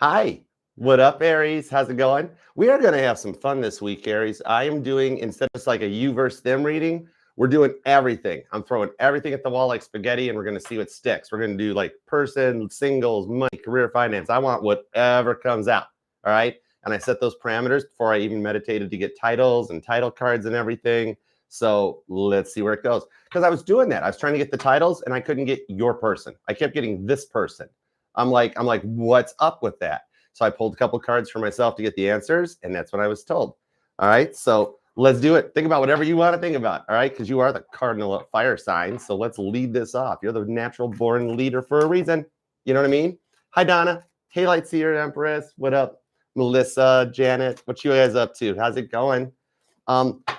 Hi, what up, Aries? How's it going? We are going to have some fun this week, Aries. I am doing, instead of just like a you versus them reading, we're doing everything. I'm throwing everything at the wall like spaghetti, and we're going to see what sticks. We're going to do like person, singles, money, career, finance. I want whatever comes out. All right. And I set those parameters before I even meditated to get titles and title cards and everything. So let's see where it goes. Because I was doing that. I was trying to get the titles and I couldn't get your person. I kept getting this person. I'm like, what's up with that? So I pulled a couple cards for myself to get the answers, and that's what I was told. All right, so let's do it. Think about whatever you want to think about, all right? Because you are the cardinal of fire signs, so let's lead this off. You're the natural born leader for a reason. You know what I mean? Hi, Donna. Hey, Lightseer Empress. What up? Melissa, Janet, what you guys up to? How's it going?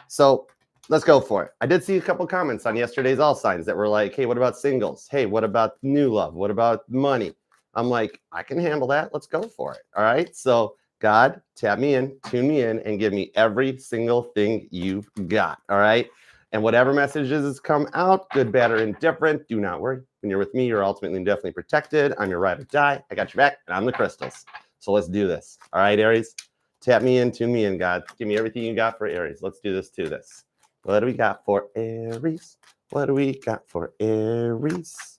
So let's go for it. I did see a couple comments on yesterday's All Signs that were like, hey, what about singles? Hey, what about new love? What about money? I'm like, I can handle that. Let's go for it. All right. So God, tap me in, tune me in, and give me every single thing you've got. All right. And whatever messages has come out, good, bad, or indifferent, do not worry. When you're with me, you're ultimately and definitely protected. I'm your ride or die. I got your back, and I'm the crystals. So let's do this. All right, Aries. Tap me in, tune me in, God. Give me everything you got for Aries. Let's do this to this. What do we got for Aries? What do we got for Aries?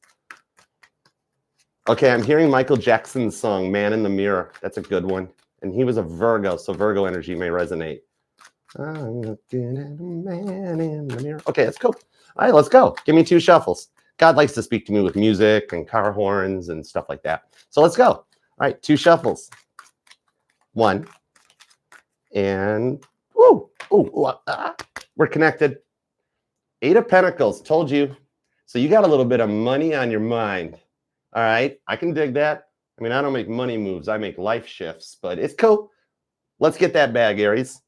Okay, I'm hearing Michael Jackson's song, Man in the Mirror. That's a good one. And he was a Virgo, so Virgo energy may resonate. I'm looking at a man in the mirror. Okay, that's cool. All right, let's go. Give me two shuffles. God likes to speak to me with music and car horns and stuff like that. So let's go. All right, two shuffles. One. And, we're connected. Eight of Pentacles, told you. So you got a little bit of money on your mind. All right, I can dig that. I mean, I don't make money moves. I make life shifts, but it's cool. Let's get that bag, Aries.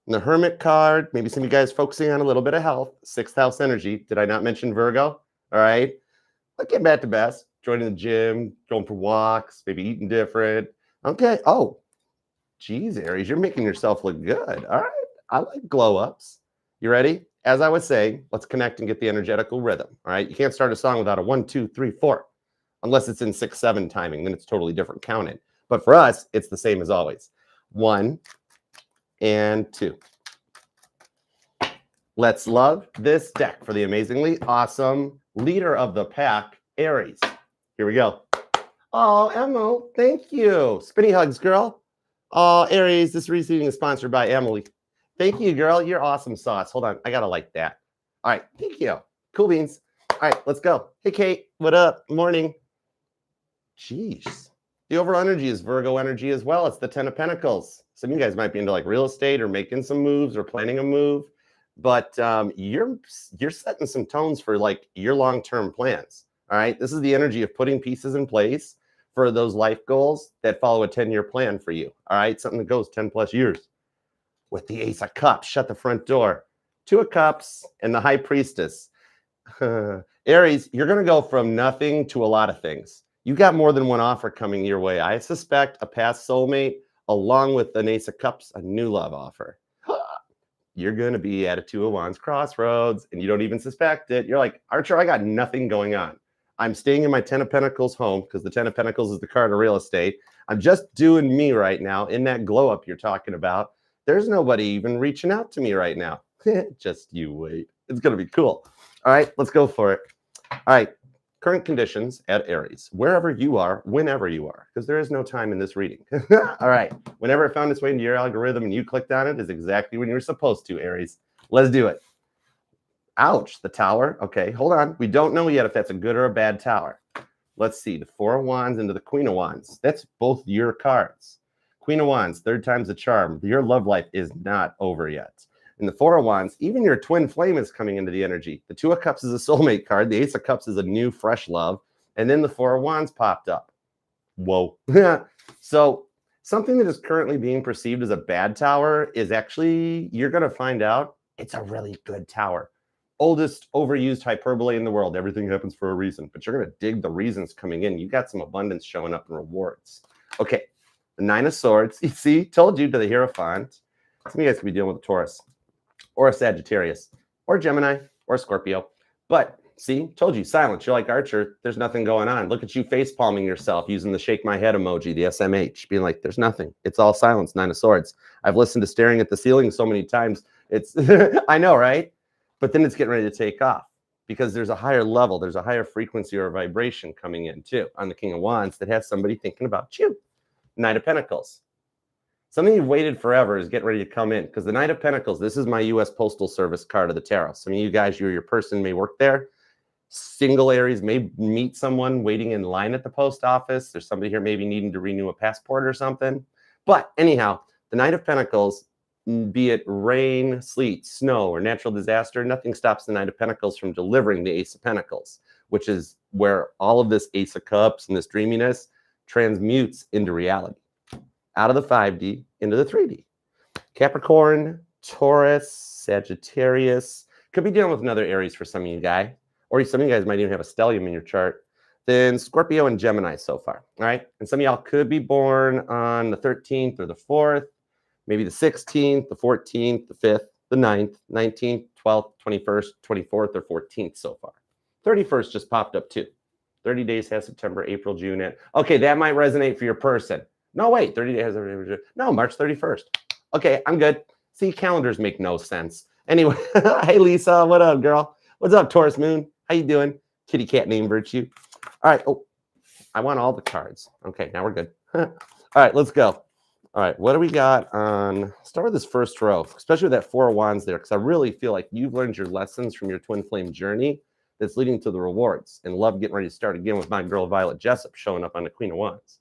And the Hermit card, maybe some of you guys focusing on a little bit of health. Sixth house energy. Did I not mention Virgo? All right. Let's get back to best. Joining the gym, going for walks, maybe eating different. Okay. Oh, geez, Aries, you're making yourself look good. All right. I like glow ups. You ready? As I was saying, let's connect and get the energetical rhythm. All right. You can't start a song without a 1, 2, 3, 4. Unless it's in 6/7 timing, then it's totally different counting. But for us, it's the same as always. 1 and 2. Let's love this deck for the amazingly awesome leader of the pack, Aries. Here we go. Oh, Emma, thank you. Spinny hugs, girl. Oh, Aries, this reading is sponsored by Emily. Thank you, girl. You're awesome sauce. Hold on. I got to like that. All right. Thank you. Cool beans. All right. Let's go. Hey, Kate. What up? Morning. Jeez. The overall energy is Virgo energy as well. It's the 10 of Pentacles. Some of you guys might be into like real estate or making some moves or planning a move, but you're setting some tones for like your long-term plans. All right. This is the energy of putting pieces in place for those life goals that follow a 10-year plan for you. All right. Something that goes 10 plus years. With the Ace of Cups, shut the front door. Two of Cups and the High Priestess. Aries, you're going to go from nothing to a lot of things. You got more than one offer coming your way. I suspect a past soulmate, along with an Ace of Cups, a new love offer. You're going to be at a Two of Wands crossroads, and you don't even suspect it. You're like, Archer, I got nothing going on. I'm staying in my 10 of Pentacles home because the 10 of Pentacles is the card of real estate. I'm just doing me right now in that glow up you're talking about. There's nobody even reaching out to me right now. Just you wait. It's going to be cool. All right, let's go for it. All right. Current conditions at Aries, wherever you are, whenever you are, because there is no time in this reading. All right. Whenever it found its way into your algorithm and you clicked on it is exactly when you're supposed to, Aries. Let's do it. Ouch, the tower. Okay, hold on. We don't know yet if that's a good or a bad tower. Let's see. The Four of Wands into the Queen of Wands. That's both your cards. Queen of Wands, third time's the charm. Your love life is not over yet. In the Four of Wands, even your twin flame is coming into the energy. The Two of Cups is a soulmate card. The Ace of Cups is a new, fresh love. And then the Four of Wands popped up. Whoa. So something that is currently being perceived as a bad tower is actually, you're going to find out, it's a really good tower. Oldest overused hyperbole in the world. Everything happens for a reason. But you're going to dig the reasons coming in. You got some abundance showing up in rewards. Okay. The Nine of Swords. You see, told you to the Hierophant. Some of you guys could be dealing with a Taurus, or a Sagittarius, or Gemini, or Scorpio. But See, told you, silence. You're like Archer. There's nothing going on. Look at you face palming yourself using the shake my head emoji, the SMH, being like, there's nothing. It's all silence, 9 of swords. I've listened to staring at the ceiling so many times. It's, I know, right? But then it's getting ready to take off because there's a higher level. There's a higher frequency or vibration coming in too on the King of Wands that has somebody thinking about you. Knight of Pentacles. Something you've waited forever is getting ready to come in because the Knight of Pentacles, this is my U.S. Postal Service card of the tarot. Some of you guys, your person may work there. Single Aries may meet someone waiting in line at the post office. There's somebody here maybe needing to renew a passport or something. But anyhow, the Knight of Pentacles, be it rain, sleet, snow, or natural disaster, nothing stops the Knight of Pentacles from delivering the Ace of Pentacles, which is where all of this Ace of Cups and this dreaminess transmutes into reality. Out of the 5D into the 3D. Capricorn, Taurus, Sagittarius. Could be dealing with another Aries for some of you guys. Or some of you guys might even have a stellium in your chart. Then Scorpio and Gemini so far. All right. And some of y'all could be born on the 13th or the 4th, maybe the 16th, the 14th, the 5th, the 9th, 19th, 12th, 21st, 24th, or 14th so far. 31st just popped up too. 30 days has September, April, June. Okay, that might resonate for your person. No, wait, 30 days has no, March 31st. Okay, I'm good. See, calendars make no sense. Anyway, hey, Lisa, what up, girl? What's up, Taurus Moon? How you doing? Kitty cat name virtue. All right. Oh, I want all the cards. Okay, now we're good. All right, let's go. All right, what do we got on? Start with this first row, especially with that 4 of Wands there, because I really feel like you've learned your lessons from your twin flame journey that's leading to the rewards. And love getting ready to start again with my girl Violet Jessup showing up on the Queen of Wands.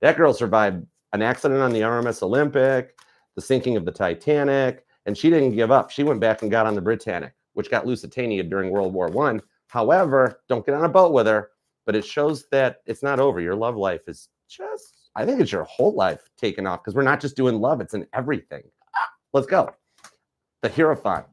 That girl survived an accident on the RMS Olympic, the sinking of the Titanic, and she didn't give up. She went back and got on the Britannic, which got Lusitania during World War I. However, don't get on a boat with her, but it shows that it's not over. Your love life is just, I think it's your whole life taken off because we're not just doing love, it's in everything. Let's go. The Hierophant.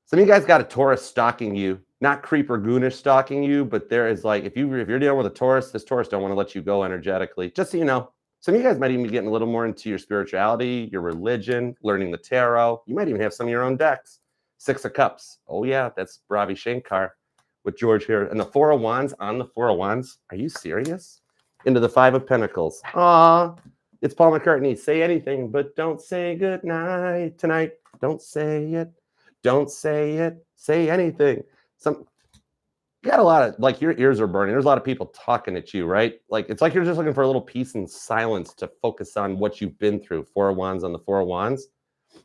Some of you guys got a Taurus stalking you, not creeper goonish stalking you, but there is like, if you're dealing with a Taurus, this Taurus don't want to let you go energetically. Just so you know, some of you guys might even be getting a little more into your spirituality, your religion, learning the tarot. You might even have some of your own decks. 6 of Cups. Oh, yeah, that's Ravi Shankar with George here. And the 4 of Wands on the 4 of Wands. Are you serious? Into the 5 of Pentacles. Aw, it's Paul McCartney. Say anything, but don't say good night tonight. Don't say it. Don't say it. Say anything. You got a lot of, like, your ears are burning. There's a lot of people talking at you, right? Like, it's like you're just looking for a little peace and silence to focus on what you've been through. 4 of Wands on the 4 of Wands.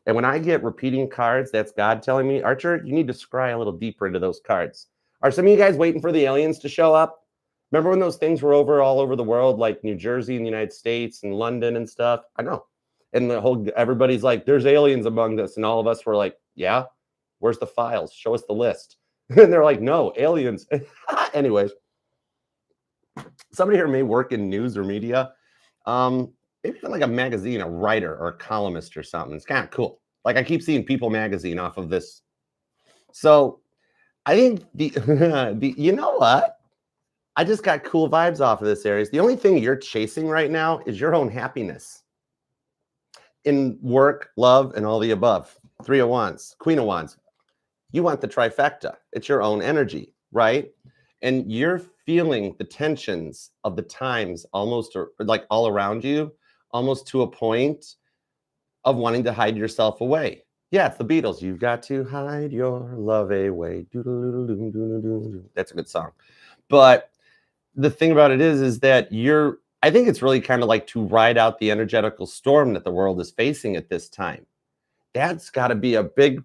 And when I get repeating cards, that's God telling me, Archer, you need to scry a little deeper into those cards. Are some of you guys waiting for the aliens to show up? Remember when those things were all over the world, like New Jersey and the United States and London and stuff? I know. And everybody's like, there's aliens among us. And all of us were like, yeah, where's the files? Show us the list. And they're like, no, aliens. Anyways, somebody here may work in news or media. Maybe like a magazine, a writer or a columnist or something. It's kind of cool. Like I keep seeing People magazine off of this. So I think you know what? I just got cool vibes off of this, Aries. The only thing you're chasing right now is your own happiness in work, love, and all the above. 3 of Wands, Queen of Wands. You want the trifecta. It's your own energy, right? And you're feeling the tensions of the times almost or like all around you, almost to a point of wanting to hide yourself away. Yeah, it's the Beatles. You've got to hide your love away. That's a good song. But the thing about it is that I think it's really kind of like to ride out the energetical storm that the world is facing at this time. That's got to be a big,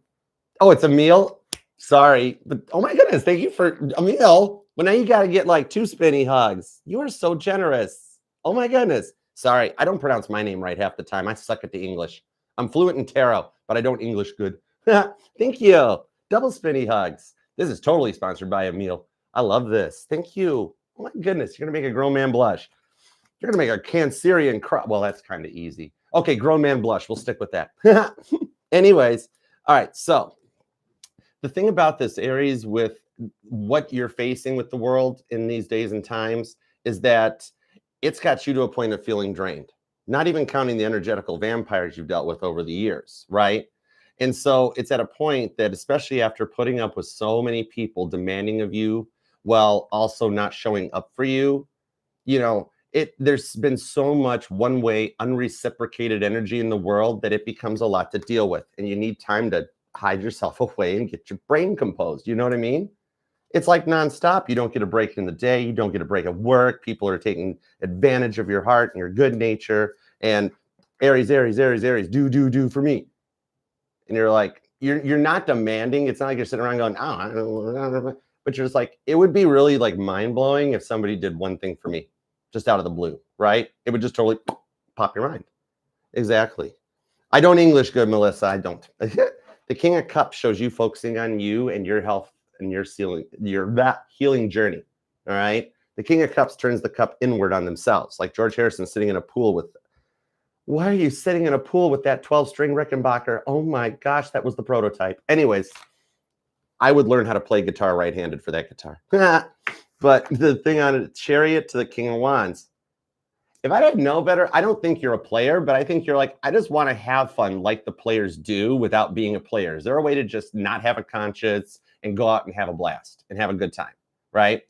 oh, it's a meal. Sorry. But oh my goodness, thank you for a meal. Well, now you got to get like 2 spinny hugs. You are so generous. Oh my goodness. Sorry, I don't pronounce my name right half the time. I suck at the English. I'm fluent in tarot, but I don't English good. Thank you. Double spinny hugs. This is totally sponsored by Emil. I love this. Thank you. Oh my goodness, you're going to make a grown man blush. You're going to make a Cancerian cry. Well, that's kind of easy. Okay, grown man blush. We'll stick with that. Anyways, all right. So the thing about this, Aries, with what you're facing with the world in these days and times is that it's got you to a point of feeling drained, not even counting the energetical vampires you've dealt with over the years, right? And so it's at a point that, especially after putting up with so many people demanding of you while also not showing up for you, you know, there's been so much one-way unreciprocated energy in the world that it becomes a lot to deal with, and you need time to hide yourself away and get your brain composed. You know what I mean? It's like nonstop. You don't get a break in the day. You don't get a break at work. People are taking advantage of your heart and your good nature. And Aries, Aries, Aries, Aries, do for me. And you're like, you're not demanding. It's not like you're sitting around going, oh, I don't know. But you're just like, it would be really like mind-blowing if somebody did one thing for me just out of the blue, right? It would just totally pop your mind. Exactly. I don't English good, Melissa. I don't. The King of Cups shows you focusing on you and your health and your healing journey. All right. The King of Cups turns the cup inward on themselves, like George Harrison sitting in a pool with. Why are you sitting in a pool with that 12-string Rickenbacker? Oh my gosh, that was the prototype. Anyways, I would learn how to play guitar right-handed for that guitar. But the thing on it, Chariot to the King of Wands. If I didn't know better, I don't think you're a player, but I think you're like, I just want to have fun like the players do without being a player. Is there a way to just not have a conscience and go out and have a blast and have a good time, right?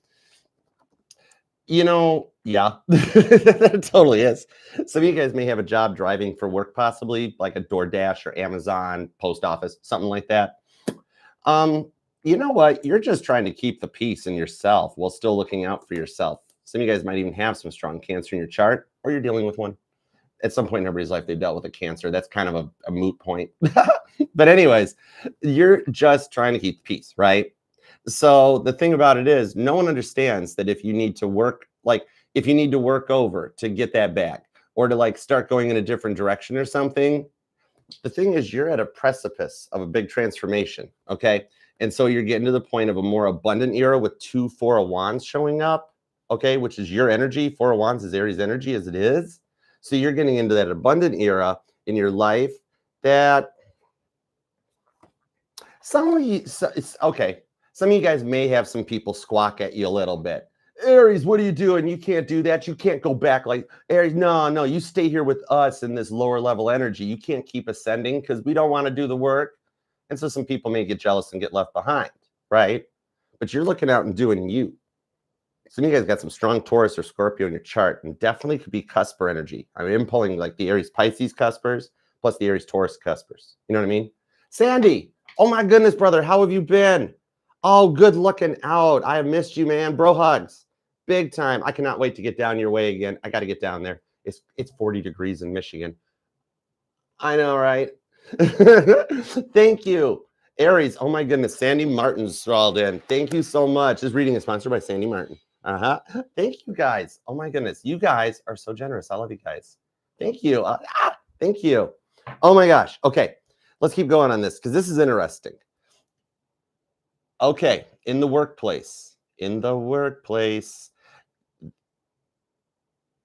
You know, yeah, that totally is. Some of you guys may have a job driving for work, possibly like a DoorDash or Amazon, post office, something like that. You know what? You're just trying to keep the peace in yourself while still looking out for yourself. Some of you guys might even have some strong cancer in your chart, or you're dealing with one. At some point in everybody's life, they dealt with a cancer. That's kind of a moot point. But anyways, you're just trying to keep peace, right? So the thing about it is, no one understands that if you need to work, like if you need to work over to get that back, or to like start going in a different direction or something, the thing is you're at a precipice of a big transformation, okay? And so you're getting to the point of a more abundant era with 2 4 of Wands showing up, okay, which is your energy. 4 of Wands is Aries energy as it is. So you're getting into that abundant era in your life that some of you, okay, some of you guys may have some people squawk at you a little bit. Aries, what are you doing? You can't do that. You can't go back. Like, Aries, no, you stay here with us in this lower level energy. You can't keep ascending because we don't want to do the work. And so some people may get jealous and get left behind, right? But you're looking out and doing you. Some of you guys got some strong Taurus or Scorpio in your chart, and definitely could be cusper energy. I mean, I'm pulling like the Aries Pisces cuspers plus the Aries Taurus cuspers. You know what I mean? Sandy, oh my goodness, brother, how have you been? Oh, good looking out. I have missed you, man. Bro hugs. Big time. I cannot wait to get down your way again. I got to get down there. It's 40 degrees in Michigan. I know, right? Thank you. Aries, oh my goodness. Sandy Martin's scrawled in. Thank you so much. This reading is sponsored by Sandy Martin. Thank you guys. Oh my goodness. You guys are so generous. I love you guys. Thank you. Thank you. Oh my gosh. Okay. Let's keep going on this because this is interesting. Okay. In the workplace.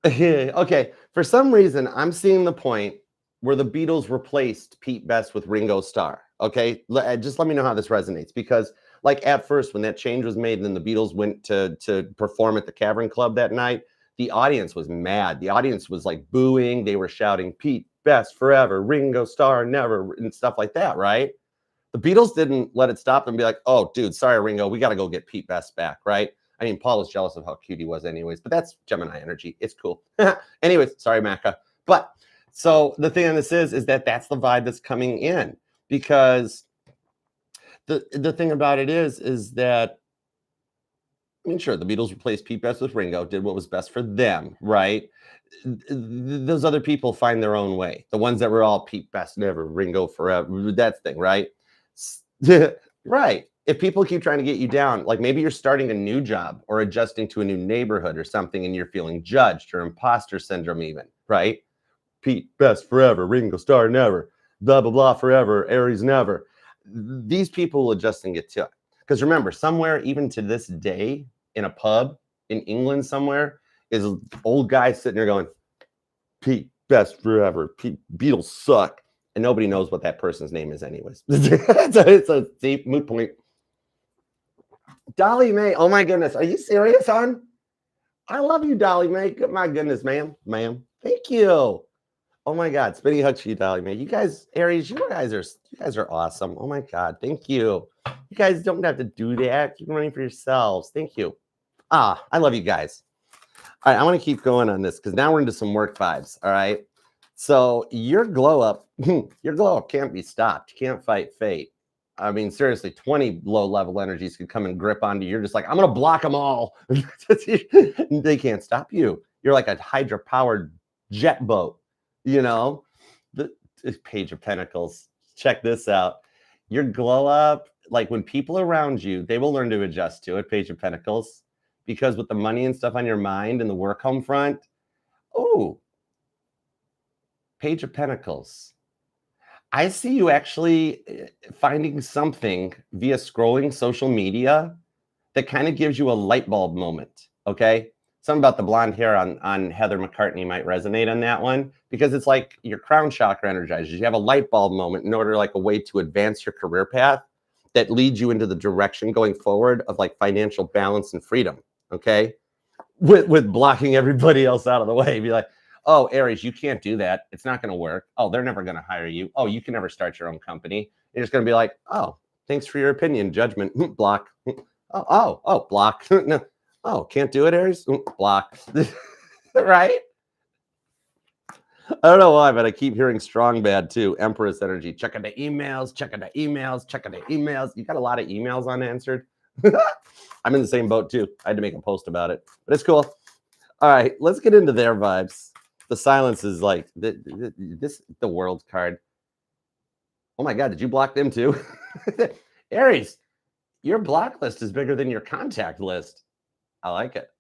Okay. For some reason, I'm seeing the point where the Beatles replaced Pete Best with Ringo Starr. Okay. Just let me know how this resonates, because like at first when that change was made and then the Beatles went to perform at the Cavern Club that night, the audience was mad. The audience was like booing. They were shouting, Pete Best forever, Ringo Starr never, and stuff like that, right? The Beatles didn't let it stop and be like, oh, dude, sorry, Ringo, we got to go get Pete Best back, right? I mean, Paul was jealous of how cute he was anyways, but that's Gemini energy. It's cool. Anyways, sorry, Macca. But so the thing on this is that that's the vibe that's coming in, because the thing about it is that, I mean, sure, the Beatles replaced Pete Best with Ringo, did what was best for them, right? Those other people find their own way. The ones that were all Pete Best never, Ringo forever, that thing, right? Right. If people keep trying to get you down, like maybe you're starting a new job or adjusting to a new neighborhood or something, and you're feeling judged or imposter syndrome even, right? Pete Best forever, Ringo Starr never, blah, blah, blah forever, Aries never. These people will adjust and get to it. Because remember, somewhere, even to this day, in a pub in England somewhere, is an old guy sitting there going, Pete Best forever, Beatles suck. And nobody knows what that person's name is anyways. It's a deep moot point. Dolly Mae, oh my goodness, are you serious, hon? I love you, Dolly Mae. My goodness, ma'am. Thank you. Oh my God, spinning hugs for you, Dolly, man. You guys, Aries, you guys are awesome. Oh my God, thank you. You guys don't have to do that. Keep running for yourselves. Thank you. I love you guys. All right, I want to keep going on this because now we're into some work vibes. All right. So your glow up, can't be stopped. You can't fight fate. I mean, seriously, 20 low level energies could come and grip onto you. You're just like, I'm gonna block them all. They can't stop you. You're like a hydro powered jet boat, you know. The Page of Pentacles. Check this out. Your glow up, like when people around you, they will learn to adjust to it. Page of Pentacles, because with the money and stuff on your mind and the work home front, oh, Page of Pentacles. I see you actually finding something via scrolling social media that kind of gives you a light bulb moment. Okay. Something about the blonde hair on Heather McCartney might resonate on that one, because it's like your crown chakra energizes. You have a light bulb moment in order, like a way to advance your career path that leads you into the direction going forward of like financial balance and freedom. Okay. With blocking everybody else out of the way. Be like, oh, Aries, you can't do that. It's not going to work. Oh, they're never going to hire you. Oh, you can never start your own company. You're just going to be like, oh, thanks for your opinion. Judgment. Block. Oh, block. No. Oh, can't do it, Aries? Block. Right? I don't know why, but I keep hearing strong bad too. Empress energy. Checking the emails, checking the emails, checking the emails. You got a lot of emails unanswered. I'm in the same boat too. I had to make a post about it, but it's cool. All right, let's get into their vibes. The silence is like the world card. Oh my God, did you block them too? Aries, your block list is bigger than your contact list. I like it.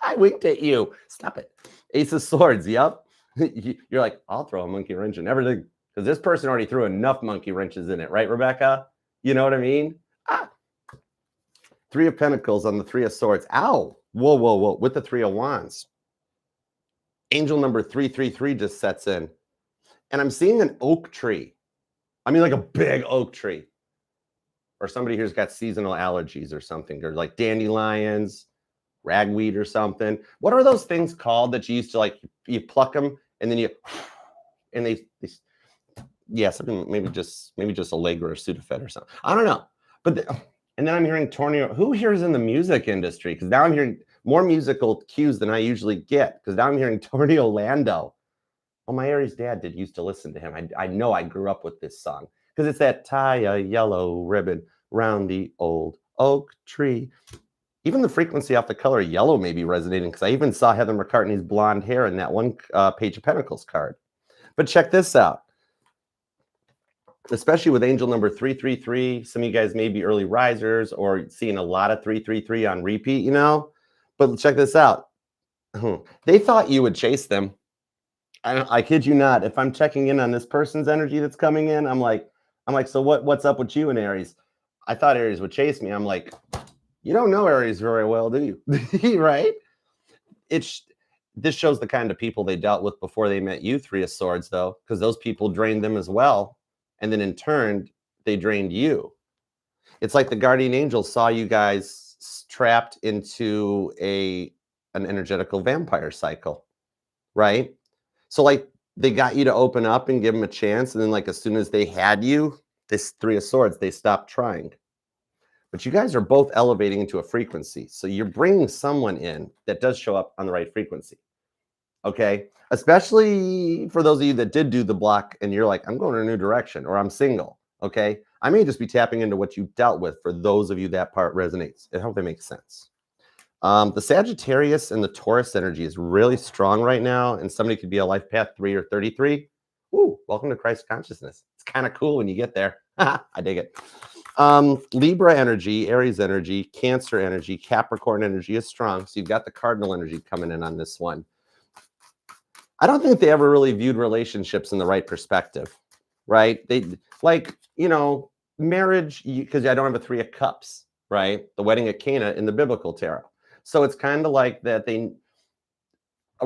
I winked at you. Stop it. Ace of Swords. Yep. You're like, I'll throw a monkey wrench in everything because this person already threw enough monkey wrenches in it, right, Rebecca? You know what I mean? Three of Pentacles on the Three of Swords. Ow. Whoa. With the Three of Wands. Angel number 333 just sets in. And I'm seeing an oak tree. I mean, like a big oak tree. Or somebody here's got seasonal allergies or something. Or like dandelions, ragweed or something. What are those things called that you used to like, you pluck them and then you, and they yeah, something, maybe just Allegra or Sudafed or something. I don't know. But and then I'm hearing tornado. Who here is in the music industry? Because now I'm hearing more musical cues than I usually get. Because now I'm hearing Tornado Lando. Oh, my Aries dad used to listen to him. I know I grew up with this song. Because it's that tie a yellow ribbon round the old oak tree. Even the frequency off the color yellow may be resonating. Because I even saw Heather McCartney's blonde hair in that one Page of Pentacles card. But check this out. Especially with angel number 333, some of you guys may be early risers or seeing a lot of 333 on repeat, you know. But check this out. They thought you would chase them. I kid you not. If I'm checking in on this person's energy that's coming in, I'm like, so what's up with you and Aries? I thought Aries would chase me. I'm like, you don't know Aries very well, do you? Right? This shows the kind of people they dealt with before they met you, Three of Swords, though, because those people drained them as well. And then in turn, they drained you. It's like the guardian angels saw you guys trapped into an energetical vampire cycle, right? So like they got you to open up and give them a chance. And then like as soon as they had you, this Three of Swords, they stopped trying. But you guys are both elevating into a frequency. So you're bringing someone in that does show up on the right frequency. Okay, especially for those of you that did do the block and you're like, I'm going in a new direction or I'm single. Okay, I may just be tapping into what you dealt with. For those of you that part resonates, I hope that makes sense. The Sagittarius and the Taurus energy is really strong right now, and somebody could be a life path 3 or 33. Ooh, welcome to Christ consciousness. It's kind of cool when you get there. I dig it. Libra energy, Aries energy, Cancer energy, Capricorn energy is strong. So you've got the cardinal energy coming in on this one. I don't think they ever really viewed relationships in the right perspective, right? They like, you know, marriage, because I don't have a Three of Cups, right? The wedding at Cana in the biblical tarot. So it's kind of like that a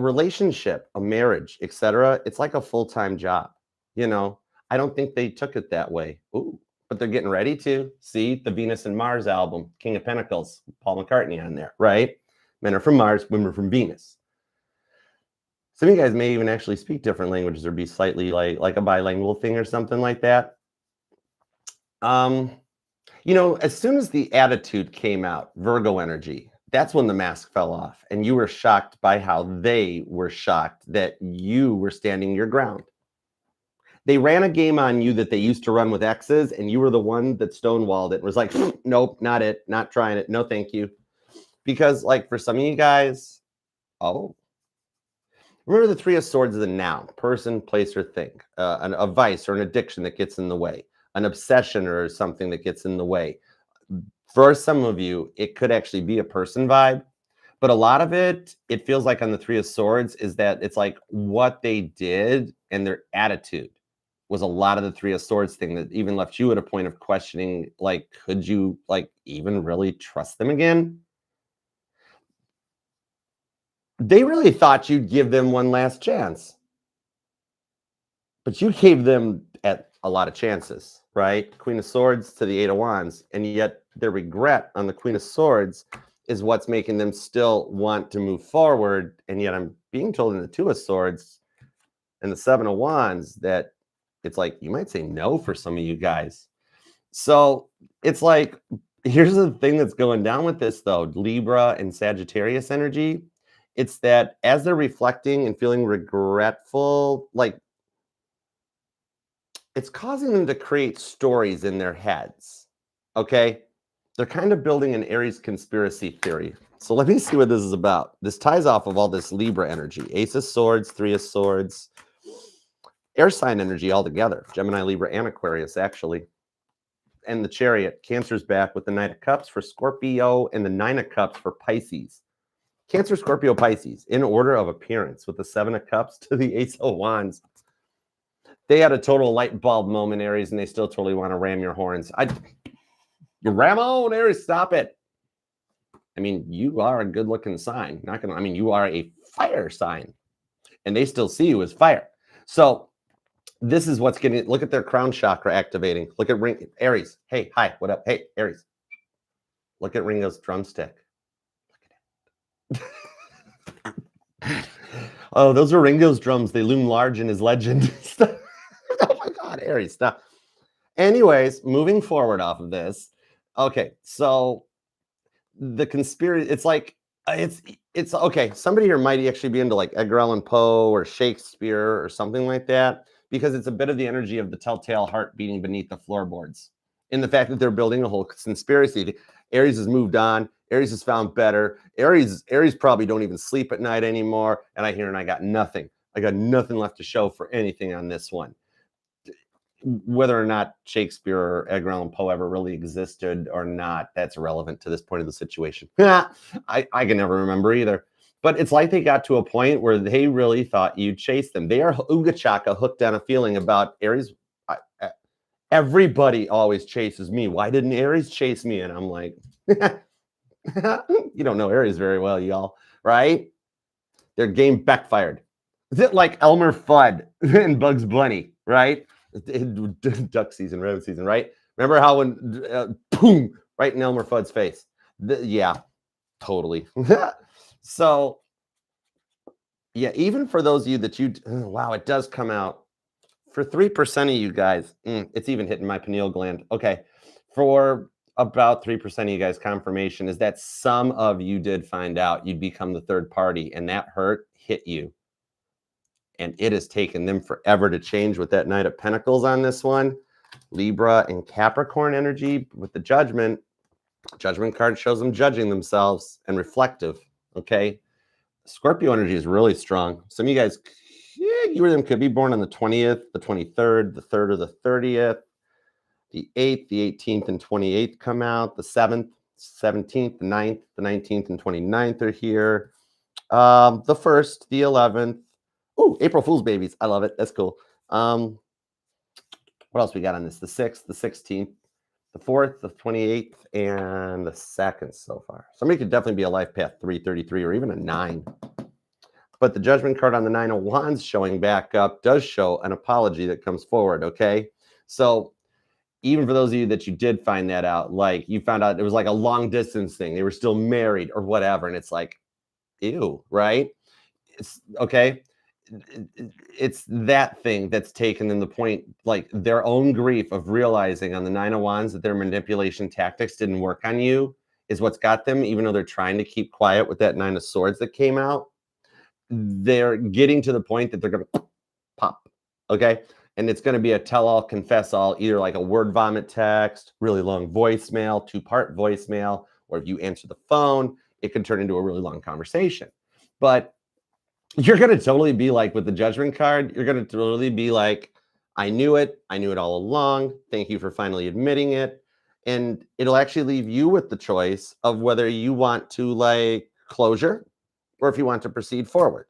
relationship, a marriage, etc. It's like a full-time job, you know? I don't think they took it that way. Ooh, but they're getting ready to. See the Venus and Mars album, King of Pentacles, Paul McCartney on there, right? Men are from Mars, women are from Venus. Some of you guys may even actually speak different languages or be slightly like a bilingual thing or something like that. As soon as the attitude came out, Virgo energy, that's when the mask fell off. And you were shocked by how they were shocked that you were standing your ground. They ran a game on you that they used to run with exes, and you were the one that stonewalled it and was like, nope, not it, not trying it. No, thank you. Because for some of you guys, remember the Three of Swords is a noun, person, place, or thing, a vice or an addiction that gets in the way, an obsession or something that gets in the way. For some of you, it could actually be a person vibe, but a lot of it feels like on the Three of Swords is that it's like what they did and their attitude was a lot of the Three of Swords thing that even left you at a point of questioning, could you even really trust them again? They really thought you'd give them one last chance, but you gave them at a lot of chances, right? Queen of Swords to the Eight of Wands, and yet their regret on the Queen of Swords is what's making them still want to move forward. And yet I'm being told in the Two of Swords and the Seven of Wands that it's like you might say no for some of you guys. So it's here's the thing that's going down with this though, Libra and Sagittarius energy. It's that as they're reflecting and feeling regretful, it's causing them to create stories in their heads, okay? They're kind of building an Aries conspiracy theory. So let me see what this is about. This ties off of all this Libra energy. Ace of Swords, Three of Swords, air sign energy altogether. Gemini, Libra, and Aquarius, actually. And the Chariot. Cancer's back with the Knight of Cups for Scorpio and the Nine of Cups for Pisces. Cancer, Scorpio, Pisces, in order of appearance with the Seven of Cups to the Ace of Wands. They had a total light bulb moment, Aries, and they still totally want to ram your horns. Ram on, Aries, stop it. I mean, you are a good-looking sign. You are a fire sign, and they still see you as fire. So this is what's getting. Look at their crown chakra activating. Look at Aries. Hey, hi, what up? Hey, Aries. Look at Ringo's drumstick. Look at it. Oh, those are Ringo's drums. They loom large in his legend. Oh my God, Aries, stop. Anyways, moving forward off of this. Okay, so the conspiracy, it's okay. Somebody here might actually be into Edgar Allan Poe or Shakespeare or something like that, because it's a bit of the energy of the telltale heart beating beneath the floorboards. In the fact that they're building a whole conspiracy. Aries has moved on. Aries has found better. Aries probably don't even sleep at night anymore. And I got nothing. I got nothing left to show for anything on this one. Whether or not Shakespeare or Edgar Allan Poe ever really existed or not, that's irrelevant to this point of the situation. I can never remember either. But it's like they got to a point where they really thought you'd chase them. They are Uga Chaka hooked on a feeling about Aries. Everybody always chases me. Why didn't Aries chase me? And I'm like, you don't know Aries very well, y'all, right? Their game backfired. Is it like Elmer Fudd and Bugs Bunny, right? Duck season, rabbit season, right? Remember how when boom, right in Elmer Fudd's face? Yeah, totally. So, yeah, even for those of you that wow, it does come out. For 3% of you guys, it's even hitting my pineal gland. Okay, for about 3% of you guys, confirmation is that some of you did find out you'd become the third party, and that hit you. And it has taken them forever to change with that Knight of Pentacles on this one. Libra and Capricorn energy with the Judgment. Judgment card shows them judging themselves and reflective, okay? Scorpio energy is really strong. Some of you guys, you or them could be born on the 20th, the 23rd, the 3rd, or the 30th. The 8th, the 18th, and 28th come out. The 7th, 17th, the 9th, the 19th, and 29th are here. The 1st, the 11th. Oh, April Fool's babies. I love it. That's cool. What else we got on this? The 6th, the 16th, the 4th, the 28th, and the 2nd so far. Somebody could definitely be a life path 333 or even a 9. But the Judgment card on the 9 of Wands showing back up does show an apology that comes forward, okay? So even for those of you that you did find that out, you found out it was a long distance thing. They were still married or whatever. And it's ew, right? It's okay. it's that thing that's taken them the point, like their own grief of realizing on the Nine of Wands that their manipulation tactics didn't work on you is what's got them, even though they're trying to keep quiet with that Nine of Swords that came out. They're getting to the point that they're going to pop, okay? And it's going to be a tell-all, confess-all, either like a word vomit text, really long voicemail, two-part voicemail, or if you answer the phone, it can turn into a really long conversation. But you're going to totally be like, with the Judgment card, you're going to totally be like, I knew it all along. Thank you for finally admitting it. And it'll actually leave you with the choice of whether you want to like closure or if you want to proceed forward.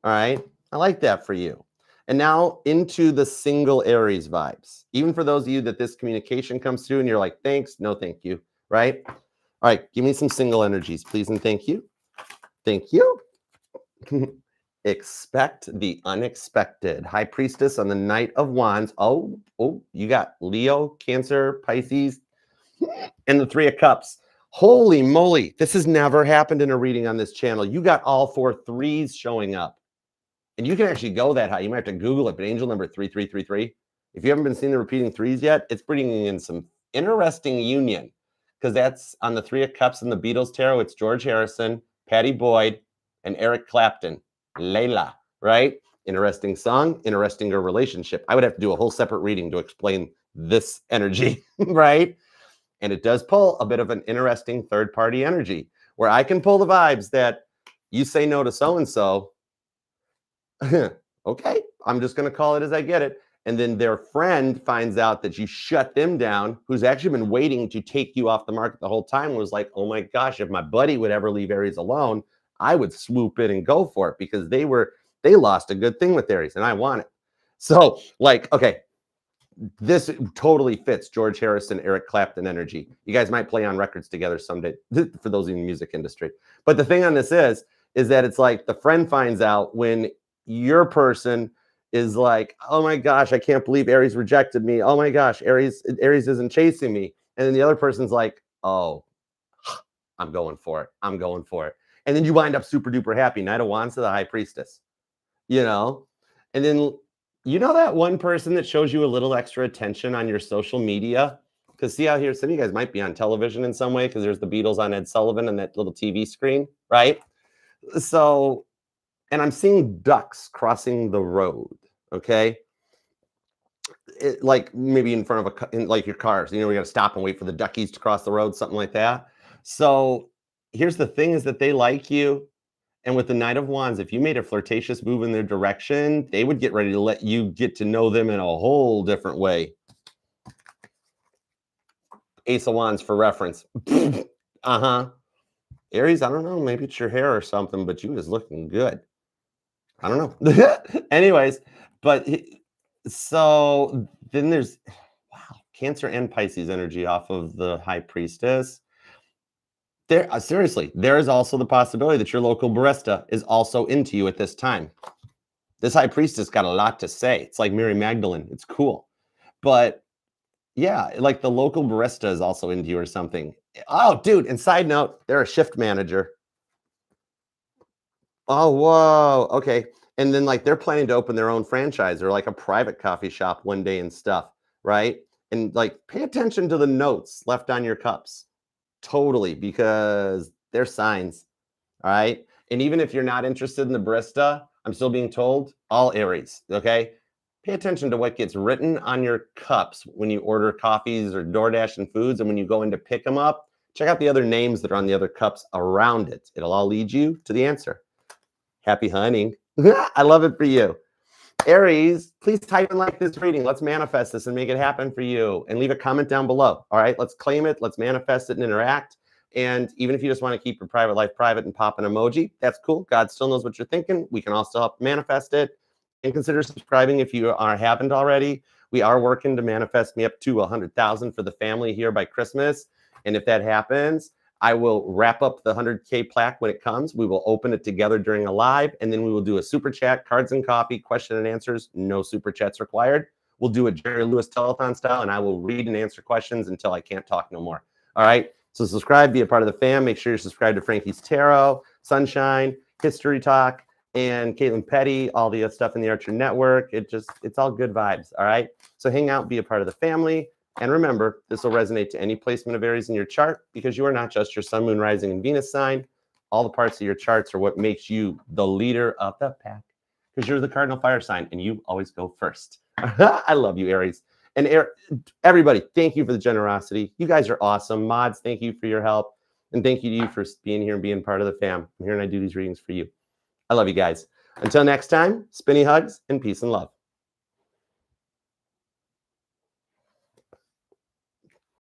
All right. I like that for you. And now into the single Aries vibes. Even for those of you that this communication comes through and you're like, thanks, no, thank you. Right. All right. Give me some single energies, please. And thank you. Thank you. Expect the unexpected. High Priestess on the Knight of Wands. Oh, you got Leo, Cancer, Pisces, and the Three of Cups. Holy moly. This has never happened in a reading on this channel. You got all 4 threes showing up. And you can actually go that high. You might have to Google it, but angel number 3333. If you haven't been seeing the repeating threes yet, it's bringing in some interesting union, because that's on the Three of Cups in the Beatles tarot. It's George Harrison, Patty Boyd, and Eric Clapton. Layla, right? Interesting song, interesting relationship. I would have to do a whole separate reading to explain this energy, right? And it does pull a bit of an interesting third-party energy where I can pull the vibes that you say no to so-and-so. Okay, I'm just going to call it as I get it. And then their friend finds out that you shut them down, who's actually been waiting to take you off the market the whole time, was like, oh my gosh, if my buddy would ever leave Aries alone, I would swoop in and go for it, because they lost a good thing with Aries and I want it. So like, okay, this totally fits George Harrison, Eric Clapton energy. You guys might play on records together someday for those in the music industry. But the thing on this is that it's like the friend finds out when your person is like, oh my gosh, I can't believe Aries rejected me. Oh my gosh, Aries isn't chasing me. And then the other person's like, oh, I'm going for it. I'm going for it. And then you wind up super duper happy. Knight of Wands to the High Priestess, you know? And then, you know, that one person that shows you a little extra attention on your social media? Because see out here, some of you guys might be on television in some way, because there's the Beatles on Ed Sullivan and that little TV screen, right? So, and I'm seeing ducks crossing the road, okay? Like maybe in front of like your cars, you know, we got to stop and wait for the duckies to cross the road, something like that. So here's the thing, is that they like you. And with the Knight of Wands, if you made a flirtatious move in their direction, they would get ready to let you get to know them in a whole different way. Ace of Wands for reference. Uh-huh. Aries, I don't know, maybe it's your hair or something, but you is looking good. I don't know. Anyways, but so then there's, wow, Cancer and Pisces energy off of the High Priestess. There, seriously, there is also the possibility that your local barista is also into you at this time. This High Priestess got a lot to say. It's like Mary Magdalene. It's cool. But yeah, like the local barista is also into you or something. Oh, dude, and side note, they're a shift manager. Oh, whoa. Okay. And then like they're planning to open their own franchise or like a private coffee shop one day and stuff, right? And like pay attention to the notes left on your cups. Totally, because they're signs. All right. And even if you're not interested in the barista, I'm still being told, all Aries, okay? Pay attention to what gets written on your cups when you order coffees or DoorDash and foods. And when you go in to pick them up, check out the other names that are on the other cups around it. It'll all lead you to the answer. Happy hunting. I love it for you. Aries, please type in like this reading. Let's manifest this and make it happen for you. And leave a comment down below. All right, let's claim it. Let's manifest it and interact. And even if you just want to keep your private life private and pop an emoji, that's cool. God still knows what you're thinking. We can also help manifest it. And consider subscribing if you haven't already. We are working to manifest me up to 100,000 for the family here by Christmas. And if that happens, I will wrap up the 100K plaque when it comes. We will open it together during a live, and then we will do a super chat, cards and coffee, question and answers. No super chats required. We'll do a Jerry Lewis telethon style, and I will read and answer questions until I can't talk no more. All right. So subscribe, be a part of the fam. Make sure you're subscribed to Frankie's Tarot, Sunshine, History Talk, and Caitlin Petty, all the stuff in the Archer Network. It's all good vibes. All right. So hang out, be a part of the family. And remember, this will resonate to any placement of Aries in your chart because you are not just your sun, moon, rising, and Venus sign. All the parts of your charts are what makes you the leader of the pack because you're the cardinal fire sign and you always go first. I love you, Aries. And everybody, thank you for the generosity. You guys are awesome. Mods, thank you for your help. And thank you to you for being here and being part of the fam. I'm here and I do these readings for you. I love you guys. Until next time, spinny hugs and peace and love.